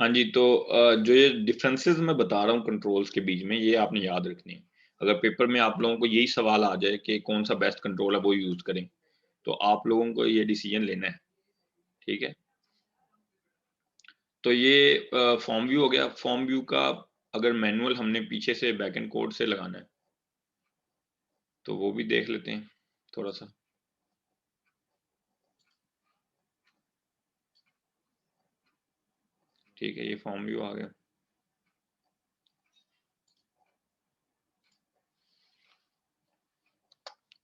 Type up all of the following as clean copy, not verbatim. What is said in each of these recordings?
हाँ जी, तो जो ये डिफरेंसेस मैं बता रहा हूँ कंट्रोल्स के बीच में, ये आपने याद रखनी है। अगर पेपर में आप लोगों को यही सवाल आ जाए कि कौन सा बेस्ट कंट्रोल है वो यूज करें, तो आप लोगों को ये डिसीजन लेना है, ठीक है। तो ये फॉर्म व्यू हो गया। फॉर्म व्यू का अगर मैनुअल हमने पीछे से बैकएंड कोड से लगाना है, तो वो भी देख लेते हैं थोड़ा सा। ठीक है, ये फॉर्म व्यू आ गया।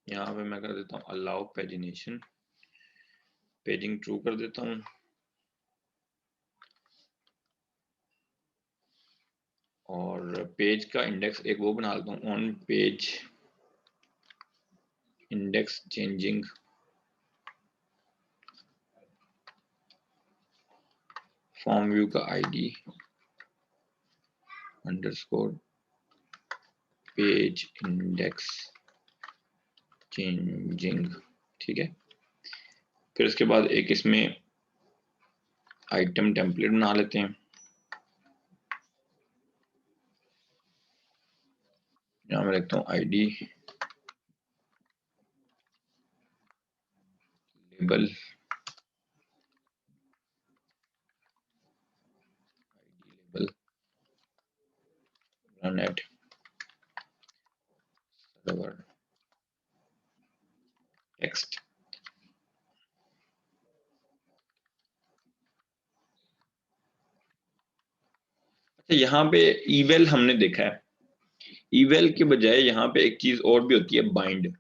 यहाँ पे मैं कर देता हूँ अलाउ पेजिनेशन, पेजिंग ट्रू कर देता हूँ। और पेज का इंडेक्स एक वो बना लेता हूँ, on page index changing form view का ID underscore page index changing, ठीक है। फिर उसके बाद एक इसमें आइटम टेम्पलेट बना लेते हैं। यहाँ मैं लिखता हूँ ID label run at server text। अच्छा, यहाँ पे ईवेल हमने देखा है, ईवेल के बजाय यहाँ पे एक चीज और भी होती है, बाइंड।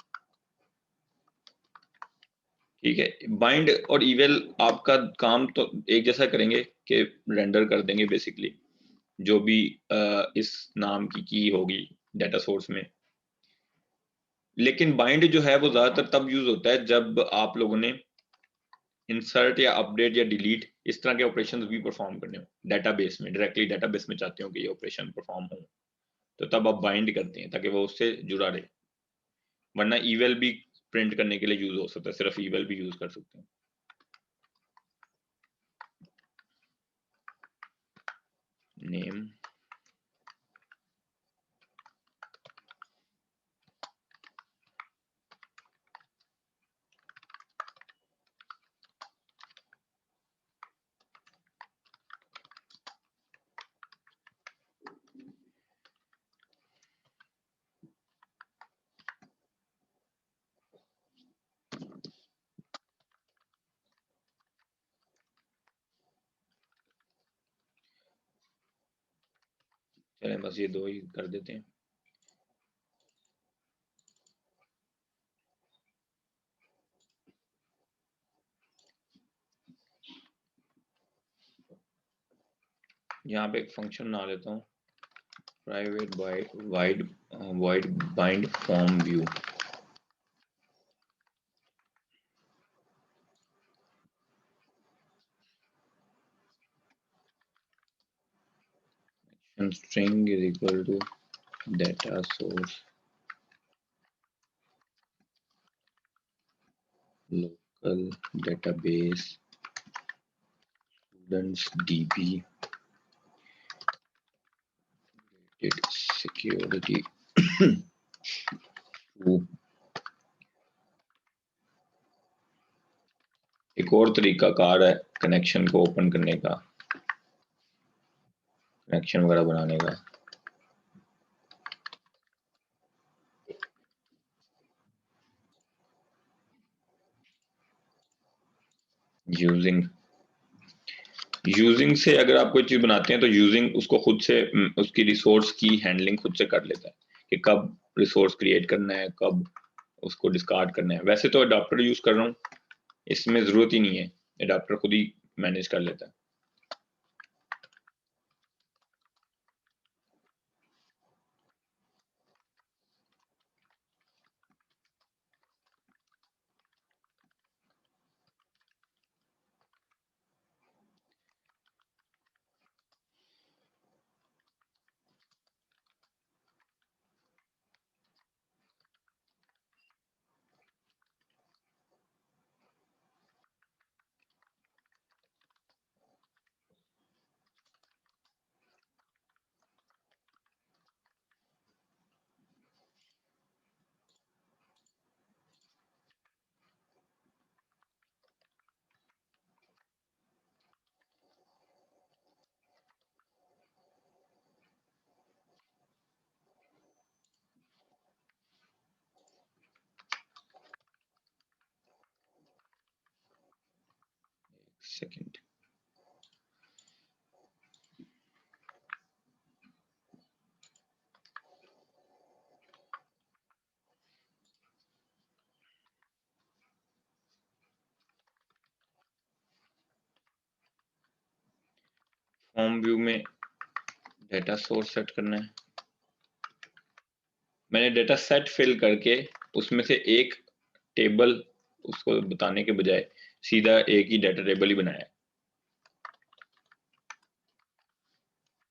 ठीक है, बाइंड और ईवेल आपका काम तो एक जैसा करेंगे कि रेंडर कर देंगे बेसिकली जो भी इस नाम की होगी डाटा सोर्स में। लेकिन बाइंड जो है वो ज्यादातर तब यूज होता है जब आप लोगों ने इंसर्ट या अपडेट या डिलीट इस तरह के ऑपरेशन भी परफॉर्म करने हो डेटाबेस में, डायरेक्टली डेटाबेस में चाहते हो कि ये ऑपरेशन परफॉर्म हो, तो तब आप बाइंड करते हैं ताकि वो उससे जुड़ा रहे। वरना ईवेल भी प्रिंट करने के लिए यूज हो सकता है, सिर्फ ईवेल भी यूज कर सकते हैं। नेम चलें, बस ये दो ही कर देते हैं। यहाँ पे एक फंक्शन बना लेता हूँ, private wide wide bind form view. string is equal to data source local database students db security to एक और तरीका कार है कनेक्शन को ओपन करने का, कनेक्शन वगैरह बनाने का। यूजिंग से अगर आप कोई चीज बनाते हैं तो यूजिंग उसको खुद से उसकी रिसोर्स की हैंडलिंग खुद से कर लेता है कि कब रिसोर्स क्रिएट करना है, कब उसको डिस्कार्ड करना है। वैसे तो अडॉप्टर यूज कर रहा हूँ, इसमें जरूरत ही नहीं है, अडॉप्टर खुद ही मैनेज कर लेता है। सेकंड, फॉर्म व्यू में डेटा सोर्स सेट करना है। मैंने डेटा सेट फिल करके उसमें से एक टेबल उसको बताने के बजाय सीधा एक ही डेटा टेबल ही बनाया।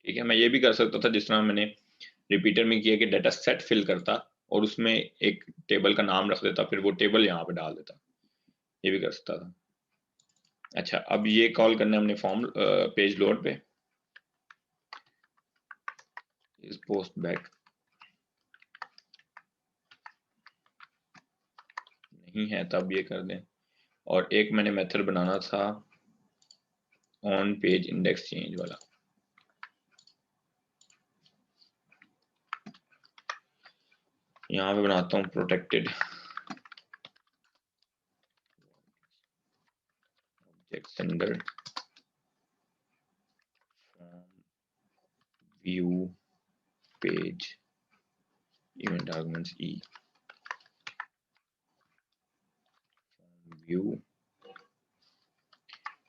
ठीक है, मैं ये भी कर सकता था जिस तरह मैंने रिपीटर में किया कि डेटा सेट फिल करता और उसमें एक टेबल का नाम रख देता, फिर वो टेबल यहाँ पे डाल देता, ये भी कर सकता था। अच्छा, अब ये कॉल करना है हमने फॉर्म पेज लोड पे, इस पोस्ट बैक नहीं है तब ये कर दें। और एक मैंने मेथड बनाना था ऑन पेज इंडेक्स चेंज वाला, यहाँ पे बनाता हूँ protected objects under view page event arguments e view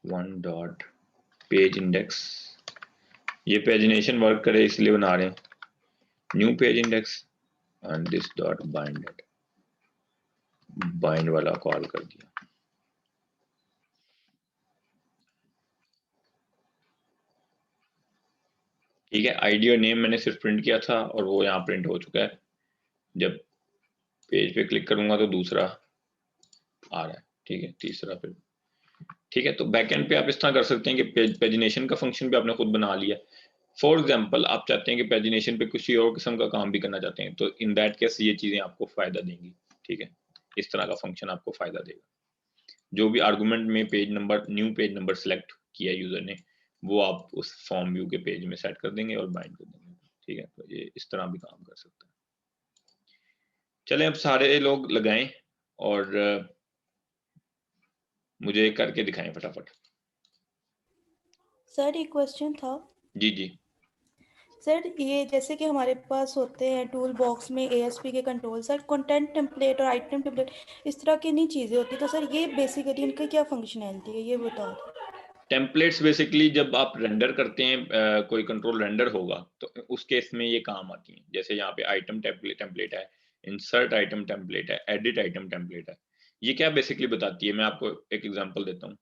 one dot page index. ये पेजिनेशन वर्क करे इसलिए बना रहे हैं, new page index and this dot bind, bind वाला कॉल कर दिया। ठीक है, आईडी और नेम मैंने सिर्फ प्रिंट किया था और वो यहाँ प्रिंट हो चुका है। जब पेज पे क्लिक करूंगा तो दूसरा आ रहा है, ठीक है, तीसरा फिर। ठीक है, तो बैकएंड पे आप इस तरह कर सकते हैं कि पेजिनेशन का फंक्शन भी आपने खुद बना लिया। फॉर एग्जांपल आप चाहते हैं कि पेजिनेशन पे किसी और किस्म का काम भी करना चाहते हैं, तो इन दैट केस ये चीजें आपको फायदा देंगी। ठीक है, इस तरह का फंक्शन आपको फायदा देगा। जो भी आर्गुमेंट में page number, new page number select किया यूजर ने, वो आप उस फॉर्म व्यू के पेज में सेट कर देंगे और बाइंड कर देंगे। ठीक है, तो ये इस तरह भी काम कर सकता है। चलें अब सारे लोग लगाएं और मुझे करके दिखाएं फटाफट। सर एक क्वेश्चन था। जी जी सर ये जैसे कि हमारे पास होते हैं टूल बॉक्स में ASP के कंट्रोल, सर कंटेंट टेम्पलेट और आइटम टेम्पलेट इस तरह की नहीं चीज़ें होती, तो सर ये बेसिकली इनकी क्या फंक्शनैलिटी है ये बताओ। टेम्पलेट्स बेसिकली जब आप रेंडर करते हैं, कोई कंट्रोल रेंडर होगा तो उस केस में ये काम आती हैं। जैसे यहाँ पे आइटम टेम्पलेट है, इंसर्ट आइटम टेम्पलेट है, एडिट आइटम टेम्पलेट है। ये क्या बेसिकली बताती है, मैं आपको एक एग्जांपल देता हूँ।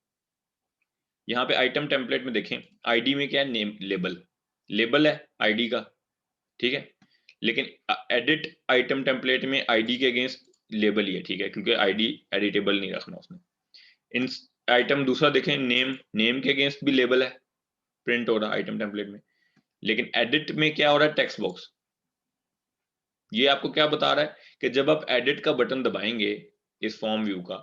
यहाँ पे आइटम टेम्पलेट में देखें, आईडी में क्या है, नेम लेबल, लेबल है आईडी का, ठीक है, लेकिन एडिट आइटम टेम्पलेट में आईडी के अगेंस्ट लेबल ही है, ठीक है, क्योंकि आईडी एडिटेबल नहीं रखना उसने। इन आइटम दूसरा देखें, नेम के अगेंस्ट भी लेबल है, प्रिंट हो रहा आइटम टेम्पलेट में, लेकिन एडिट में क्या हो रहा है, टेक्स्ट बॉक्स। ये आपको क्या बता रहा है कि जब आप एडिट का बटन दबाएंगे इस फॉर्म व्यू का,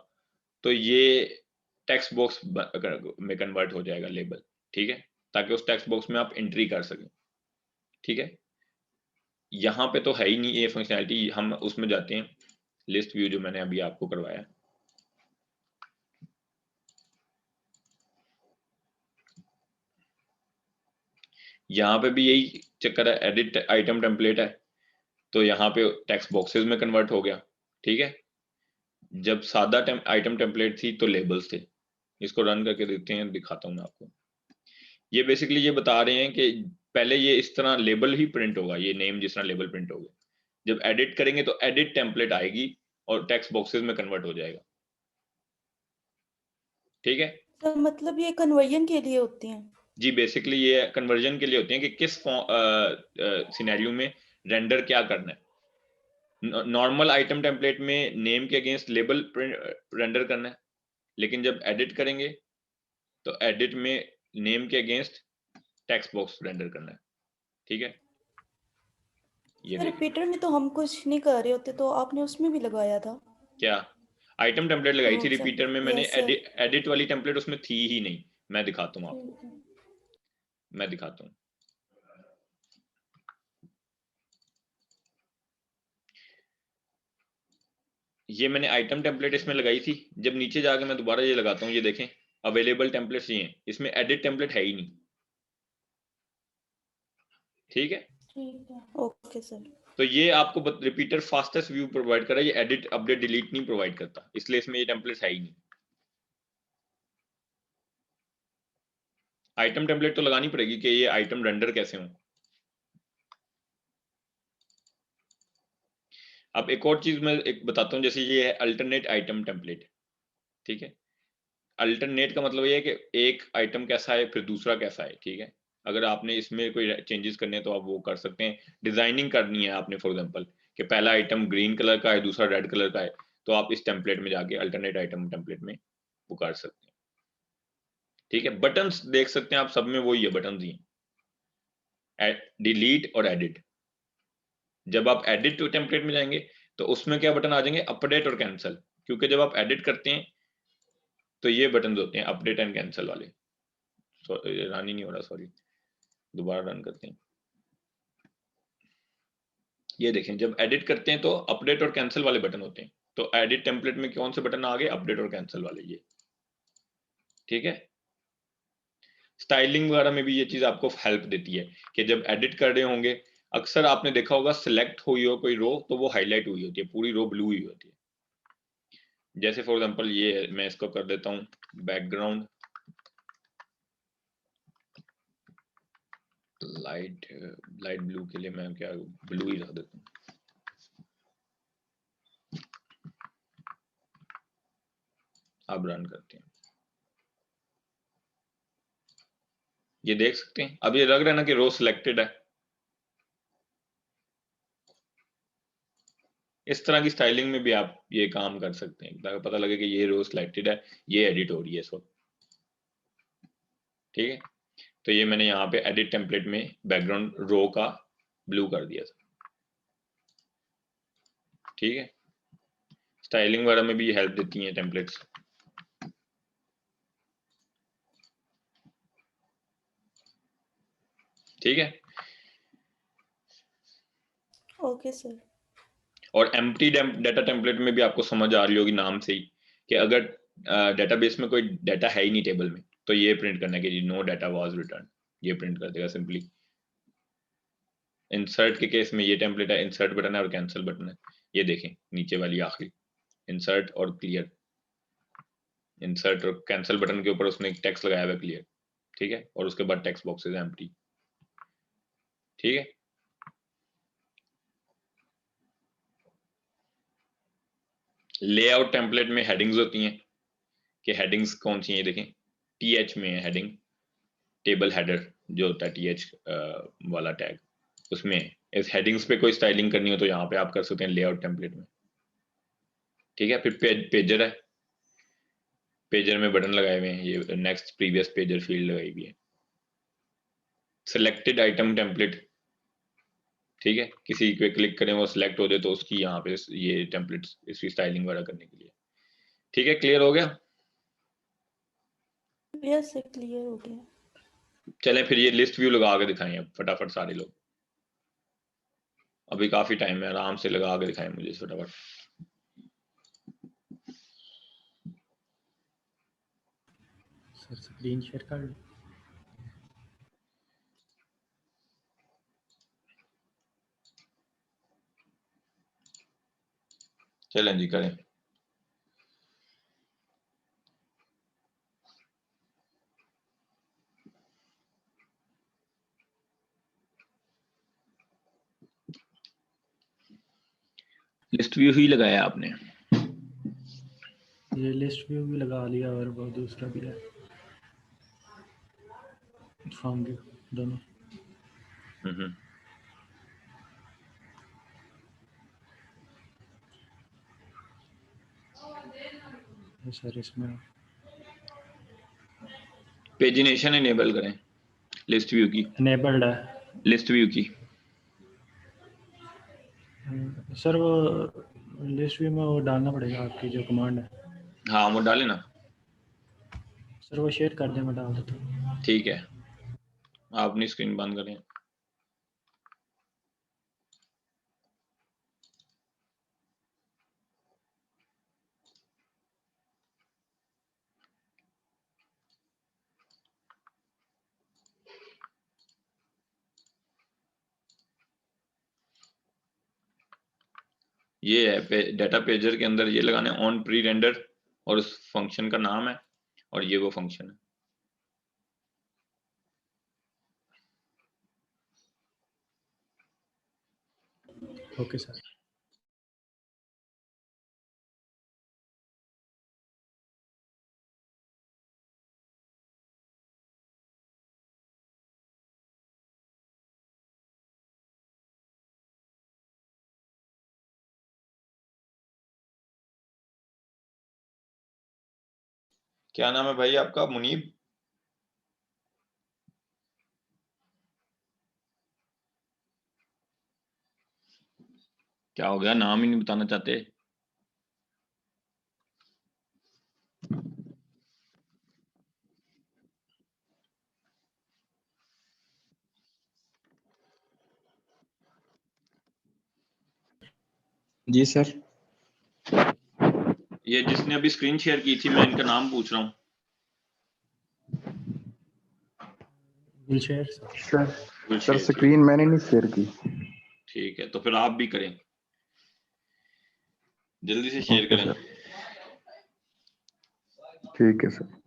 तो ये टेक्स्ट बॉक्स में कन्वर्ट हो जाएगा लेबल, ठीक है, ताकि उस टेक्स्ट बॉक्स में आप एंट्री कर सकें, ठीक है। यहाँ पे तो है ही नहीं ये फंक्शनैलिटी, हम उसमें जाते हैं लिस्ट व्यू जो मैंने अभी आपको करवाया। यहाँ पे भी यही चक्कर है, एडिट आइटम टेम्पलेट है, तो यहाँ पे टेक्स्ट बॉक्सेस में कन्वर्ट हो गया, ठीक है। जब सादा आइटम टेम्पलेट थी तो लेबल्स थे। इसको रन करके देखते हैं, दिखाता हूँ मैं आपको। ये बेसिकली ये बता रहे हैं कि पहले ये इस तरह लेबल ही प्रिंट होगा, ये नेम जिस तरह लेबल प्रिंट होगा, जब एडिट करेंगे तो एडिट टेम्पलेट आएगी और टेक्स्ट बॉक्सेस में कन्वर्ट हो जाएगा, ठीक है। सर मतलब ये कन्वर्जन के लिए होती हैं? जी, बेसिकली ये कन्वर्जन के लिए होती हैं कि किस सिनेरियो में रेंडर क्या करना है। नॉर्मल आइटम टेम्पलेट में नेम के अगेंस्ट लेबल रेंडर करना है, लेकिन जब एडिट करेंगे तो एडिट में नेम के अगेंस्ट टेक्स्ट बॉक्स रेंडर करना है, ठीक है। ये सर देखिए रिपीटर में तो हम कुछ नहीं कर रहे होते, तो आपने उसमें भी लगाया था? क्या आइटम टेम्पलेट लगाई थी सर रिपीटर में मैंने, यस सर। एडिट वाली टेम्पलेट उसमें थी ही नहीं। मैं दिखाता हूँ आपको, ठीक है। मैं दिखाता हूँ। ये मैंने आइटम टेम्पलेट इसमें लगाई थी, जब नीचे जाके मैं दोबारा ये लगाता हूँ, ये देखें अवेलेबल टेम्पलेट्स ये हैं, इसमें एडिट टेम्पलेट है ही नहीं, ठीक है। ठीक है ओके सर। तो ये आपको रिपीटर फास्टेस्ट व्यू प्रोवाइड कर रहा है, ये एडिट अपडेट डिलीट नहीं प्रोवाइड करता, इसलिए इसमें ये टेम्पलेट है ही नहीं। आइटम टेम्पलेट तो लगानी पड़ेगी कि ये आइटम रेंडर कैसे हों। अब एक और चीज मैं एक बताता हूँ, जैसे ये है अल्टरनेट आइटम टेम्पलेट, ठीक है। अल्टरनेट का मतलब ये है कि एक आइटम कैसा है फिर दूसरा कैसा है, ठीक है। अगर आपने इसमें कोई चेंजेस करने हैं तो आप वो कर सकते हैं। डिजाइनिंग करनी है आपने, फॉर एग्जांपल कि पहला आइटम ग्रीन कलर का है दूसरा रेड कलर का है, तो आप इस टेम्पलेट में जाके अल्टरनेट आइटम टेम्पलेट में वो कर सकते हैं, ठीक है। बटन्स देख सकते हैं आप, सब में वही है, बटन्स ही हैं, डिलीट और एडिट। जब आप एडिट टू टेम्पलेट में जाएंगे तो उसमें क्या बटन आ जाएंगे, अपडेट और कैंसिल, क्योंकि जब आप एडिट करते हैं तो ये बटन होते हैं अपडेट एंड कैंसिल वाले। रन ही नहीं हो रहा, सॉरी, दोबारा रन करते हैं। ये देखें जब एडिट करते हैं तो अपडेट और कैंसिल वाले बटन होते हैं, तो एडिट टेम्पलेट में कौन से बटन आ गए, अपडेट और कैंसिल वाले, ये ठीक है। स्टाइलिंग वगैरह में भी ये चीज आपको हेल्प देती है कि जब एडिट कर रहे होंगे, अक्सर आपने देखा होगा सिलेक्ट हुई हो कोई रो तो वो हाईलाइट हुई होती है, पूरी रो ब्लू हुई होती है। जैसे फॉर एग्जांपल ये है, मैं इसको कर देता हूँ बैकग्राउंड लाइट, लाइट ब्लू के लिए मैं क्या ब्लू ही रख देता हूँ। अब रन करते हैं, ये देख सकते हैं अब ये लग रहा है ना कि रो सिलेक्टेड है। इस तरह की स्टाइलिंग में भी आप ये काम कर सकते हैं, ताकि पता लगे कि ये रो सिलेक्टेड है, ये एडिट हो रही है इस वक्त, ठीक है। तो ये मैंने यहाँ पे एडिट टेम्पलेट में बैकग्राउंड रो का ब्लू कर दिया था, ठीक है। स्टाइलिंग वगैरह में भी हेल्प देती हैं टेम्पलेट्स, ठीक है। Okay sir. और एम्प्टी डाटा टेम्पलेट में भी आपको समझ आ रही होगी नाम से ही कि अगर डेटाबेस में कोई डाटा है ही नहीं टेबल में, तो ये प्रिंट करना है कि नो डाटा वाज रिटर्न, ये प्रिंट कर देगा सिंपली। इंसर्ट के केस में ये टेम्पलेट है, इंसर्ट बटन है और कैंसिल बटन है, ये देखें नीचे वाली आखिरी, इंसर्ट और क्लियर। इंसर्ट और कैंसिल बटन के ऊपर उसने एक टेक्स्ट लगाया हुआ है क्लियर, ठीक है, और उसके बाद टेक्स्ट बॉक्सेस एम्प्टी, ठीक है। लेआउट टेम्पलेट में हेडिंग्स होती हैं कि हेडिंग्स कौन सी हैं, देखें टीएच में है हेडिंग, टेबल हेडर, जो होता है TH वाला टैग, उसमें इस हेडिंग्स पे कोई स्टाइलिंग करनी हो तो यहाँ पे आप कर सकते हैं लेआउट टेम्पलेट में। ठीक है, फिर पेजर है, पेजर में बटन लगाए हुए हैं, ये नेक्स्ट प्रीवियस पेजर फील्ड लगाई हुई है। सिलेक्टेड आइटम टेम्पलेट, ठीक है, किसी पे क्लिक करें वो सिलेक्ट हो जाए तो उसकी यहाँ पे ये टेम्पलेट इसकी स्टाइलिंग वगैरह करने के लिए। ठीक है, क्लियर हो गया? यस सर, क्लियर हो गया। चलें फिर ये लिस्ट व्यू लगा के दिखाएं अब फटाफट सारे लोग, अभी काफी टाइम है, आराम से लगा के दिखाएं मुझे फटाफट। सर स्क्रीन शेयर कर लो। चलें जी करें। लिस्ट व्यू ही लगाया आपने? ये लिस्ट व्यू भी लगा लिया और वो दूसरा भी है, फॉर्म व्यू, दोनों। सर इसमें पेजिनेशन इनेबल करें लिस्ट व्यू की, इनेबल्ड है लिस्ट व्यू की। सर, वो लिस्ट व्यू में वो डालना पड़ेगा आपकी जो कमांड है। हाँ वो डाले ना सर, वो शेयर कर दें, मैं डाल देता हूँ। ठीक है, आप अपनी स्क्रीन बंद करें। ये है डाटा पेजर के अंदर ये लगाने ऑन प्री रेंडर और उस फंक्शन का नाम है और ये वो फंक्शन है। Okay sir. क्या नाम है भाई आपका? मुनीब? क्या हो गया, नाम ही नहीं बताना चाहते? जी सर। ये जिसने अभी स्क्रीन शेयर की थी, मैं इनका नाम पूछ रहा हूँ। गुलशेर सर गुलशेर, ठीक स्क्रीन मैंने नहीं शेयर की। ठीक है, तो फिर आप भी करें, जल्दी से शेयर ओके करें। सर, ठीक है सर।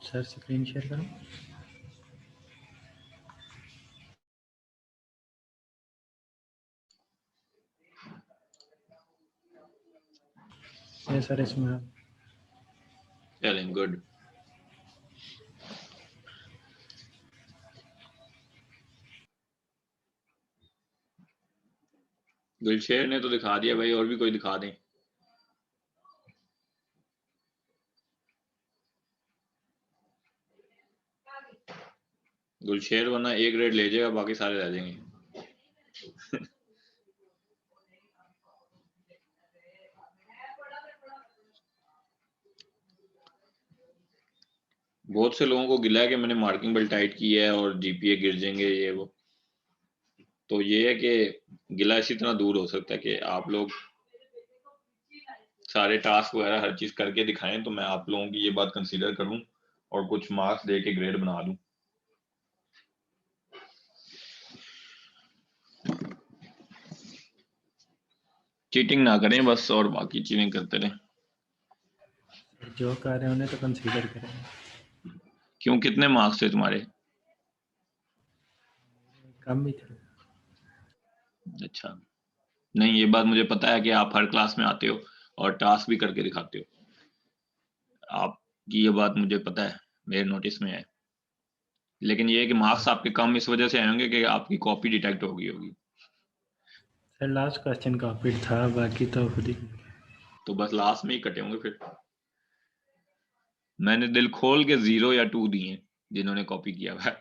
सर स्क्रीन शेयर करो। ये सर इसमें चलें, गुड। गुलशेर ने तो दिखा दिया भाई, और भी कोई दिखा दें। गुलशेर वरना ए ग्रेड ले जाएगा, बाकी सारे रह जाएंगे। बहुत से लोगों को गिला है कि मैंने मार्किंग बेल टाइट की है और जीपीए गिर जाएंगे ये वो। तो ये है कि गिला इसी तरह दूर हो सकता है कि आप लोग सारे टास्क वगैरह हर चीज करके दिखाएं, तो मैं आप लोगों की ये बात कंसीडर करूं और कुछ मार्क्स दे के ग्रेड बना दूं। चीटिंग ना करें बस, और बाकी चीजें करते रहें। जो कर रहे हैं उन्हें तो कंसीडर करें। क्यों, कितने मार्क्स थे तुम्हारे? कम भी थे। अच्छा, नहीं ये बात मुझे पता है कि आप हर क्लास में आते हो और टास्क भी करके दिखाते हो, आपकी ये बात मुझे पता है, मेरे नोटिस में है। लेकिन ये है कि मार्क्स आपके कम इस वजह से आए होंगे कि आपकी कॉपी डिटेक्ट हो गई होगी। सर लास्ट क्वेश्चन कॉपी था, बाकी तो खुद ही। तो बस लास्ट में ही कटे होंगे फिर। मैंने दिल खोल के 0 या 2 दिए जिन्होंने कॉपी किया हुआ है।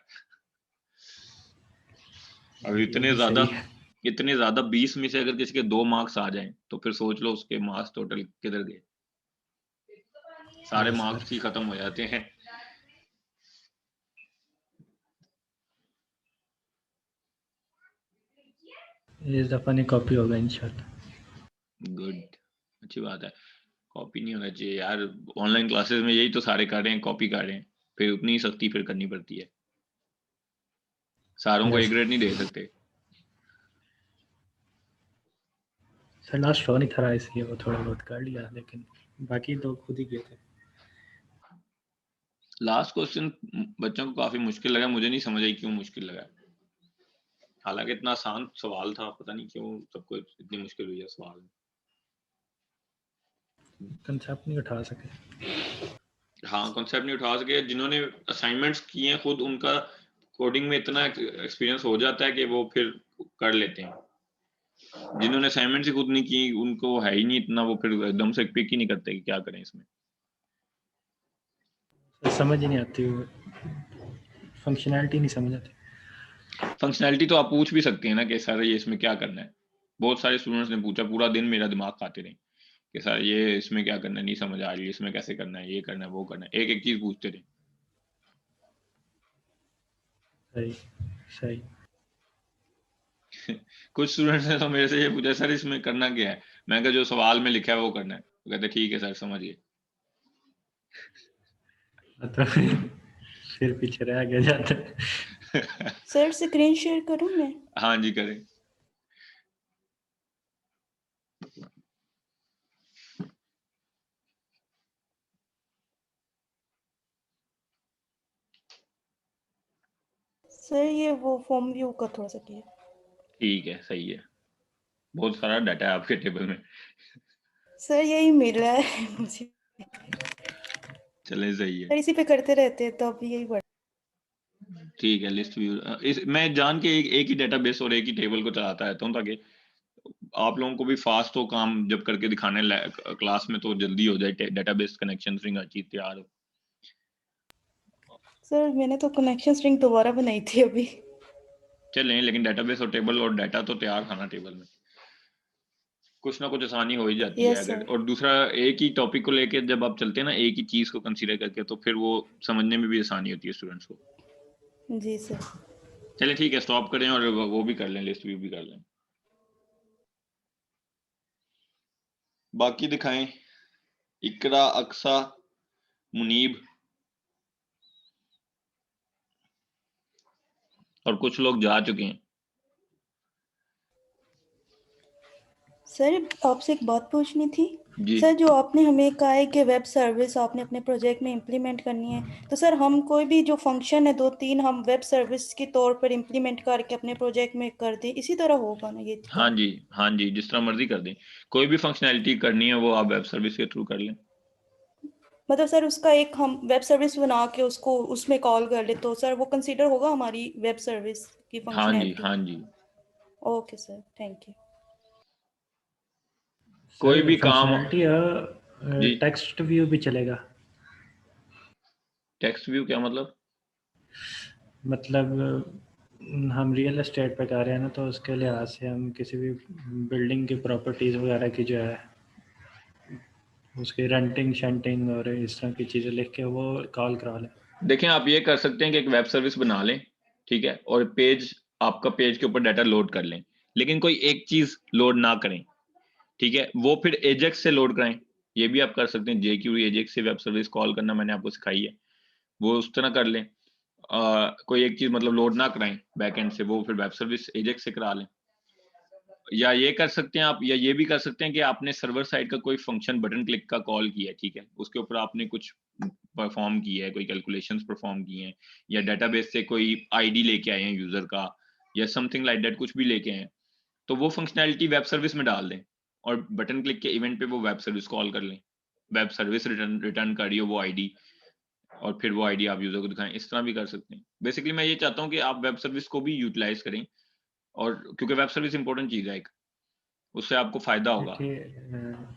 अब ये इतने भी ज्यादा सही है। 20 में से अगर किसी के 2 मार्क्स आ जाएं तो फिर सोच लो उसके मार्क्स टोटल किधर गए। सारे यस सर, मार्क्स ही खत्म हो जाते हैं। इस दफा नहीं कॉपी होगा इंशाल्लाह। गुड, अच्छी बात है। कॉपी नहीं होना चाहिए यार, ऑनलाइन क्लासेस में यही तो सारे कर रहे हैं, कॉपी कर रहे हैं, फिर उतनी ही सख्ती फिर करनी पड़ती है। सारों को ए यस ग्रेड नहीं दे सकते। सर, लास्ट शो नहीं था रहा इसलिए वो थोड़ा बहुत कर लिया, लेकिन बाकी तो खुद ही किए थे। लास्ट क्वेश्चन बच्चों को काफी मुश्किल लगा, मुझे नहीं समझ आई क्यों मुश्किल लगा। हालांकि इतना आसान सवाल था, पता नहीं क्यों सबको इतनी मुश्किल हुई है सवाल। कंसेप्ट नहीं उठा सके। हाँ, कॉन्सेप्ट नहीं उठा सके। जिन्होंने असाइनमेंट्स किए हैं खुद, उनका कोडिंग में इतना एक्सपीरियंस हो जाता है कि वो फिर कर लेते हैं। जिन्होंने असाइनमेंट्स ही खुद नहीं की, उनको है ही नहीं इतना, वो फिर एकदम से पिक ही नहीं करते कि क्या करें इसमें। सर समझ ही नहीं आती, वो फंक्शनैलिटी नहीं समझ आती। फंक्शनैलिटी तो आप पूछ भी सकते हैं ना कि सर ये इसमें क्या करना है। बहुत सारे स्टूडेंट्स ने पूछा, पूरा दिन मेरा दिमाग खाते रहे कि सर ये इसमें क्या करना है, नहीं समझ आ रही है, इसमें कैसे करना है, ये करना है, वो करना है, एक एक चीज पूछते रहे। सही सही। कुछ स्टूडेंट्स ने तो मेरे से ये पूछा, सर इसमें करना क्या है। मैं कहा जो सवाल में लिखा है वो करना है। वो कहते ठीक है सर, समझिए। तो फिर पीछे रह गया जाता है। सर स्क्रीन शेयर करूं मैं? हाँ जी, करें। सर ये वो फॉर्म व्यू का थोड़ा सा किया। ठीक है, सही है। बहुत सारा डाटा है आपके टेबल में। सर यही मिल रहा है मुझे। चले, सही है। सर इसी पे करते रहते हैं तो अब यही बढ़। ठीक है, लिस्ट व्यू मैं जान के एक ही डेटाबेस और एक ही टेबल को चलाता रहता हूँ, ताकि आप लोगों को भी फास्ट हो काम, जब करके दिखाने क्लास में तो जल्दी हो जाए, डेटाबेस कनेक्शन स्ट्रिंग हर चीज तैयार हो। सर मैंने तो कनेक्शन स्ट्रिंग दोबारा बनाई थी अभी। चलें, लेकिन डेटाबेस और टेबल और डाटा तो तैयार था ना टेबल में। कुछ ना कुछ आसानी हो ही जाती है यस अगर। सर। और दूसरा, एक ही टॉपिक को लेके जब आप चलते हैं ना, एक ही चीज को कंसीडर करके, तो फिर वो समझने में भी आसानी होती है स्टूडेंट्स को। जी सर। चलिए ठीक है, स्टॉप करें और वो भी कर लें, लिस्ट व्यू भी कर लें। बाकी दिखाएं, इकरा, अक्सा, मुनीब और कुछ लोग जा चुके हैं। सर आपसे एक बात पूछनी थी। जी सर जो आपने हमें कहा है कि वेब सर्विस आपने अपने प्रोजेक्ट में इम्प्लीमेंट करनी है, तो सर हम कोई भी जो फंक्शन है 2-3 हम वेब सर्विस के तौर पर इम्प्लीमेंट करके अपने प्रोजेक्ट में कर दें, इसी तरह होगा ना ये हाँ काम? जी, हाँ जी, जिस तरह मर्जी कर दें। कोई भी फंक्शनैलिटी करनी है वो आप वेब सर्विस के थ्रू कर लें। मतलब सर उसका एक हम वेब सर्विस बना के उसको उसमें कॉल कर ले तो सर वो कंसीडर होगा हमारी वेब सर्विस की हाँ जी, फंक्शनैलिटी? हाँ जी। Okay sir, thank you. कोई सर भी काम फंक्शनैलिटी जी, टेक्स्ट व्यू भी चलेगा? टेक्स्ट व्यू क्या मतलब? मतलब हम रियल एस्टेट पे कर रहे हैं ना, तो उसके लिहाज से हम किसी भी बिल्डिंग की प्रॉपर्टीज़ वगैरह की जो है उसकी रेंटिंग शेंटिंग और इस तरह की चीज़ें लिख के वो कॉल करा लें। देखें आप ये कर सकते हैं कि एक वेब सर्विस बना लें, ठीक है? और पेज आपका पेज के ऊपर डाटा लोड कर लें, लेकिन कोई एक चीज़ लोड ना करें, ठीक है? वो फिर एजेक्स से लोड कराएँ, ये भी आप कर सकते हैं। जेक्यूरी एजेक्स से वेब सर्विस कॉल करना मैंने आपको सिखाई है, वो उस तरह कर लें। कोई एक चीज़ मतलब लोड ना कराएँ बैकएंड से, वो फिर वेब सर्विस एजेक्स से करा लें। या ये कर सकते हैं आप, या ये भी कर सकते हैं कि आपने सर्वर साइड का कोई फंक्शन बटन क्लिक का कॉल किया है, ठीक है? उसके ऊपर आपने कुछ परफॉर्म किया है, कोई कैलकुलेशंस परफॉर्म किए हैं, या डेटाबेस से कोई आईडी लेके आए हैं यूजर का, या समथिंग लाइक दैट कुछ भी लेके आए हैं, तो वो फंक्शनैलिटी वेब सर्विस में डाल दें और बटन क्लिक के इवेंट पे वो वेब सर्विस कॉल कर लें। वेब सर्विस रिटर्न रिटर्न कर रही हो वो आईडी, और फिर वो आईडी आप यूजर को दिखाएं। इस तरह भी कर सकते हैं। बेसिकली मैं ये चाहता हूँ कि आप वेब सर्विस को भी यूटिलाइज करें, और क्योंकि वेब सर्विस इंपॉर्टेंट चीज़ है एक, उससे आपको फायदा होगा।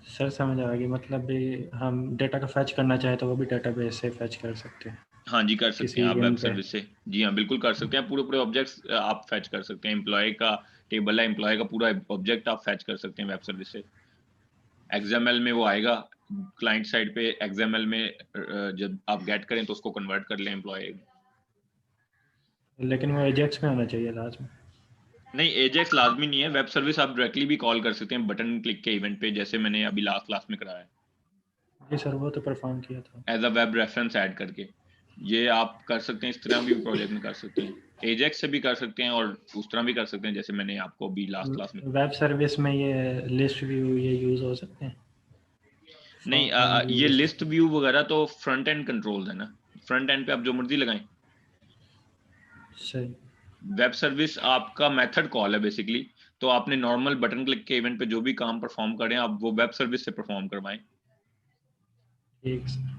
सर समझ आ गई, मतलब भी हम डेटा का फैच करना चाहें तो वो भी डेटाबेस से फैच कर सकते हैं हाँ जी, कर सकते किसी हैं आप वेब इवेंट पे। सर्विस से। जी हाँ, बिल्कुल कर सकते हैं। पूरे-पूरे ऑब्जेक्ट्स आप फेच कर सकते हैं। एम्प्लॉयी का टेबल है, एम्प्लॉयी का पूरा ऑब्जेक्ट आप फेच कर सकते हैं वेब सर्विस से। एक्सएमएल में वो आएगा, क्लाइंट साइड पे एक्सएमएल में जब आप गेट करें तो उसको कन्वर्ट कर लें एम्प्लॉयी। लेकिन वो एजेक्स में होना चाहिए लाजमी। नहीं, एजेक्स लाज़मी नहीं है, वेब सर्विस आप डायरेक्टली भी कॉल कर सकते हैं बटन क्लिक के इवेंट पे, जैसे मैंने अभी लास्ट क्लास में कराया है, जी सर, वो तो परफॉर्म किया था। As a web reference add करके। ये आप कर सकते हैं, इस तरह भी प्रोजेक्ट में कर सकते हैं। एजेक्स से भी कर सकते हैं और उस तरह भी कर सकते हैं, जैसे मैंने आपको अभी लास्ट क्लास में। वेब सर्विस में ये लिस्ट व्यू ये यूज़ हो सकते हैं? नहीं, फॉर्म व्यू ये लिस्ट। लिस्ट व्यू वगैरह तो फ्रंट एंड कंट्रोल्स है ना, फ्रंट एंड पे आप जो मर्जी लगाएं। सही। वेब सर्विस आपका मेथड कॉल है बेसिकली, तो आपने नॉर्मल बटन क्लिक के इवेंट पे जो भी काम परफॉर्म करें आप वो वेब सर्विस से परफॉर्म करवाएं। ठीक सर।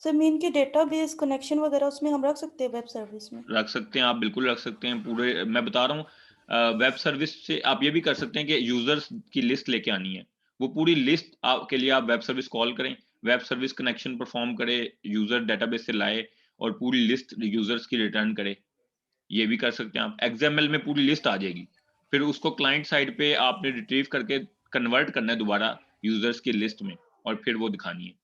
सर मीन के डेटाबेस कनेक्शन वगैरह उसमें हम रख सकते हैं वेब सर्विस में? रख सकते हैं आप, बिल्कुल रख सकते हैं। पूरे मैं बता रहा हूँ, वेब सर्विस से आप ये भी कर सकते हैं कि यूजर्स की लिस्ट लेके आनी है, वो पूरी लिस्ट के लिए आप वेब सर्विस कॉल करें, वेब सर्विस कनेक्शन परफॉर्म करे, यूजर डेटाबेस से लाए और पूरी लिस्ट यूजर्स की रिटर्न करे। ये भी कर सकते हैं आप। एक्सएमएल में पूरी लिस्ट आ जाएगी, फिर उसको क्लाइंट साइड पे आपने रिट्रीव करके कन्वर्ट करना है दोबारा यूजर्स की लिस्ट में, और फिर वो दिखानी है।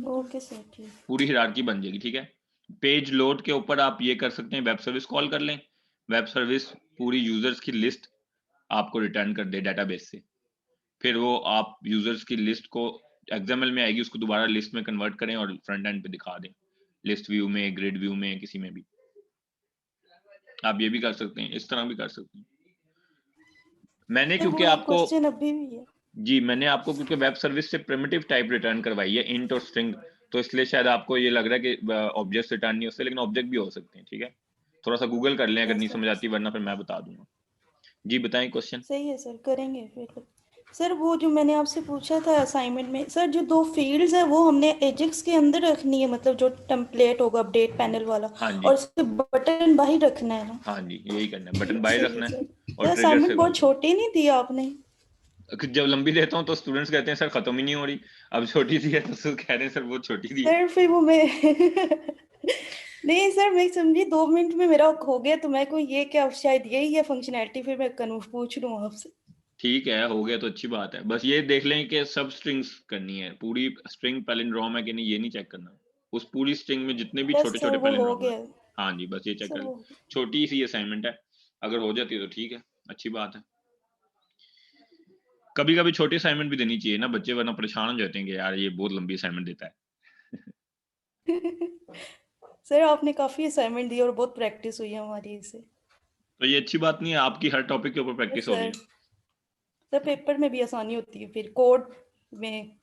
ओके सर, ठीक। पूरी हिरार्की बन जाएगी, ठीक है? पेज लोड के ऊपर आप ये कर सकते हैं, वेब सर्विस कॉल कर लें, वेब सर्विस पूरी यूजर्स की लिस्ट आपको रिटर्न कर दे डेटाबेस से, फिर वो आप यूजर्स की लिस्ट को एक्सएमएल में आएगी, उसको दोबारा लिस्ट में कन्वर्ट करें और फ्रंट एंड पे दिखा दें, लिस्ट व्यू में, ग्रिड व्यू में, किसी में भी। आप ये भी कर सकते हैं, इस तरह भी कर सकते हैं। मैंने सर क्योंकि वो एक आपको क्वेश्चन अभी भी है। जी, मैंने आपको क्योंकि वेब सर्विस से प्रिमिटिव टाइप रिटर्न करवाई है, इंट और स्ट्रिंग, तो इसलिए शायद आपको ये लग रहा है कि ऑब्जेक्ट्स रिटर्न नहीं हो सकते, लेकिन ऑब्जेक्ट भी हो सकते हैं, ठीक है? थोड़ा-सा गूगल कर लें अगर नहीं यस समझ आती, सर, वरना फिर मैं बता दूँगा। जी, बताएँ क्वेश्चन? सही है सर, करेंगे फिर। सर वो जो मैंने आपसे पूछा था असाइनमेंट में, सर जो 2 फील्ड्स है वो हमने एजेक्स के अंदर रखनी है, मतलब जो टेम्पलेट होगा अपडेट पैनल वाला, हाँ जी, और उसके बटन बाहर रखना है ना? हाँ जी, यही करना है, बटन बाय सही है रखना है सर। और सर ट्रिगर से असाइनमेंट कॉल बहुत करना छोटी नहीं दी आपने? है। जब लंबी देता हूँ तो स्टूडेंट्स कहते हैं सर खत्म ही नहीं हो रही, अब छोटी सी है तो कह रहे हैं सर वो छोटी दी है। सर फिर वो मैं नहीं सर, मैं समझी 2 मिनट में मेरा हो गया, तो मैं को ये क्या शायद यही है फंक्शनैलिटी, फिर मैं कन्फ पूछ लूँ आपसे। ठीक है, हो गया तो अच्छी बात है। बस ये देख लें कि सब स्ट्रिंग्स करनी है, पूरी स्ट्रिंग पैलिंड्रोम है कि नहीं, ये नहीं चेक करना। उस पूरी स्ट्रिंग में जितने भी यस सर छोटे-छोटे वो हो पैलिंड्रोम है, गया। हाँ जी, बस ये चेक सर कर लें। वो छोटी सी असाइनमेंट है, अगर हो जाती है तो ठीक है, अच्छी बात है। कभी-कभी छोटी असाइनमेंट भी देनी चाहिए ना बच्चे, वरना परेशान हो जाते हैं कि यार ये बहुत लंबी असाइनमेंट देता है। सर आपने काफ़ी असाइनमेंट दी और बहुत प्रैक्टिस हुई है हमारी इससे। तो ये अच्छी बात नहीं है, आपकी हर टॉपिक के ऊपर प्रैक्टिस हो रही है। सर पेपर में भी आसानी होती है फिर कोड में।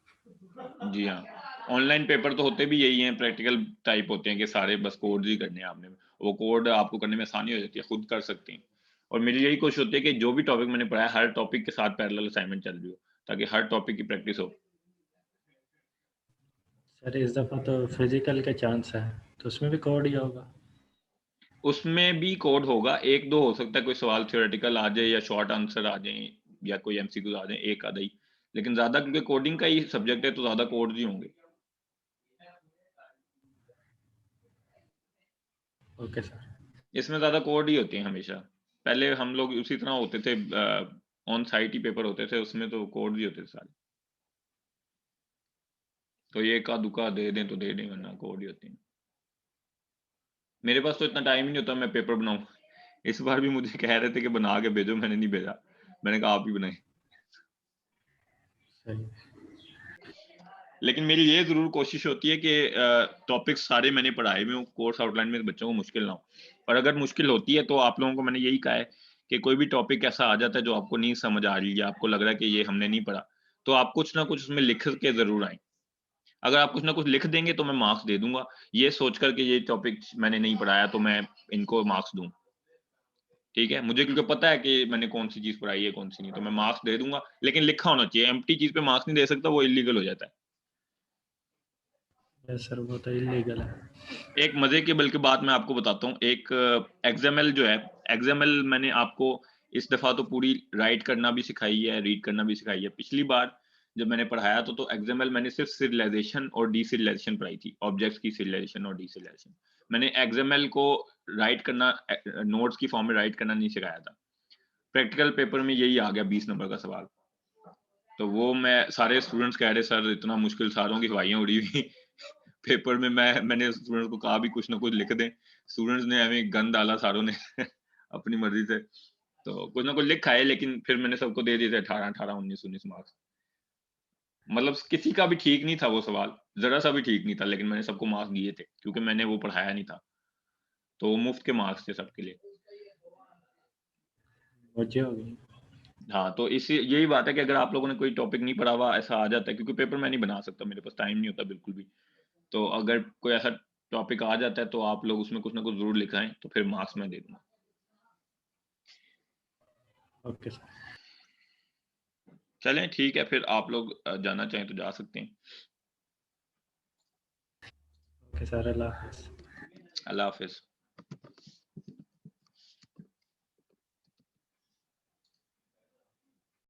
जी हाँ, ऑनलाइन पेपर तो होते भी यही हैं, प्रैक्टिकल टाइप होते हैं कि सारे बस कोड ही करने हैं आपने, वो कोड आपको करने में आसानी हो जाती है, खुद कर सकते हैं। और मेरी यही कोशिश होती है कि जो भी टॉपिक मैंने पढ़ा है, हर टॉपिक के साथ पैरेलल असाइनमेंट चल रही हो, ताकि हर टॉपिक की प्रैक्टिस हो। सर इस दफ़ा तो फिजिकल के चांस है, तो उसमें भी कोड ही होगा? उसमें भी कोड होगा, एक दो हो सकता है कोई सवाल थ्योरेटिकल आ जाए या शॉर्ट आंसर आ जाए या कोई एमसीक्यू आ जाए, एक आधा ही, लेकिन ज्यादा क्योंकि कोडिंग का ही सब्जेक्ट है तो ज्यादा कोड ही होंगे। Okay sir. इसमें ज्यादा कोड ही होते हैं हमेशा। पहले हम लोग उसी तरह होते थे, ऑन साइट ही पेपर होते थे, उसमें तो कोड ही होते थे सारे। तो ये एका दुका दे दें तो दे दें, वरना कोड ही होते हैं। मेरे पास तो इतना टाइम ही नहीं होता मैं पेपर बनाऊं। इस बार भी मुझे कह रहे थे कि बना के भेजो, मैंने नहीं भेजा, मैंने कहा आप ही बनाए। सही। लेकिन मेरी ये जरूर कोशिश होती है कि टॉपिक्स सारे मैंने पढ़ाए हुए हों, कोर्स आउटलाइन में बच्चों को मुश्किल ना हो। और अगर मुश्किल होती है तो आप लोगों को मैंने यही कहा है कि कोई भी टॉपिक ऐसा आ जाता है जो आपको नहीं समझ आ रही है, आपको लग रहा है कि ये हमने नहीं पढ़ा, तो आप कुछ ना कुछ उसमें लिख के जरूर आए। अगर आप कुछ ना कुछ लिख देंगे तो मैं मार्क्स दे दूंगा, ये सोच करके ये टॉपिक मैंने नहीं पढ़ाया तो मैं इनको मार्क्स दूं। ठीक है, मुझे क्योंकि पता है कि मैंने कौन सी चीज पढ़ाई है कौन सी नहीं, तो मैं मार्क्स दे दूंगा, लेकिन लिखा होना चाहिए। एम्प्टी चीज पे मार्क्स नहीं दे सकता, वो इलीगल हो जाता है। यस सर, वो तो इलीगल है। एक मजे की बल्कि बात मैं आपको बताता हूँ, एक एक्सएमएल जो है, एक्सएमएल मैंने आपको इस दफा तो पूरी राइट करना भी सिखाई है, रीड करना भी सिखाई है। पिछली बार जब मैंने पढ़ाया तो एक्सएमएल मैंने सिर्फ सीरियलाइजेशन और डीसीरियलाइजेशन पढ़ाई थी, ऑब्जेक्ट्स की सीरियलाइजेशन और डीसीरियलाइजेशन। मैंने एक्सएमएल को राइट करना, नोट्स की फॉर्म में राइट करना नहीं सिखाया था। प्रैक्टिकल पेपर में यही आ गया 20 नंबर का सवाल, तो वो मैं सारे स्टूडेंट्स कह रहे सर इतना मुश्किल, सारों की हवाइयां उड़ी हुई पेपर में। मैंने स्टूडेंट्स को कहा भी कुछ ना कुछ लिख दें, स्टूडेंट्स ने हमें गन डाला सारों ने अपनी मर्जी से, तो कुछ ना कुछ लिखा है, लेकिन फिर मैंने सबको दे दिए थे 18 19 मार्क्स। मतलब किसी का भी ठीक नहीं था वो सवाल, जरा सा भी ठीक नहीं था, लेकिन मैंने सबको मार्क्स दिए थे क्योंकि मैंने वो पढ़ाया नहीं था, तो वो मुफ्त के मार्क्स थे सबके लिए। वजह होगी। हाँ, तो इसी यही बात है कि अगर आप लोगों ने कोई टॉपिक नहीं पढ़ा हुआ, ऐसा आ जाता है, क्योंकि पेपर मैं नहीं बना सकता, मेरे पास टाइम नहीं होता बिल्कुल भी, तो अगर कोई ऐसा टॉपिक आ जाता है तो आप लोग उसमें कुछ ना कुछ जरूर लिखाएं, तो फिर मार्क्स मैं दे दूंगा। Okay sir. चलें ठीक है, फिर आप लोग जाना चाहें तो जा सकते हैं। ओके सर, अल्लाह हाफिज़। अल्लाह हाफिज।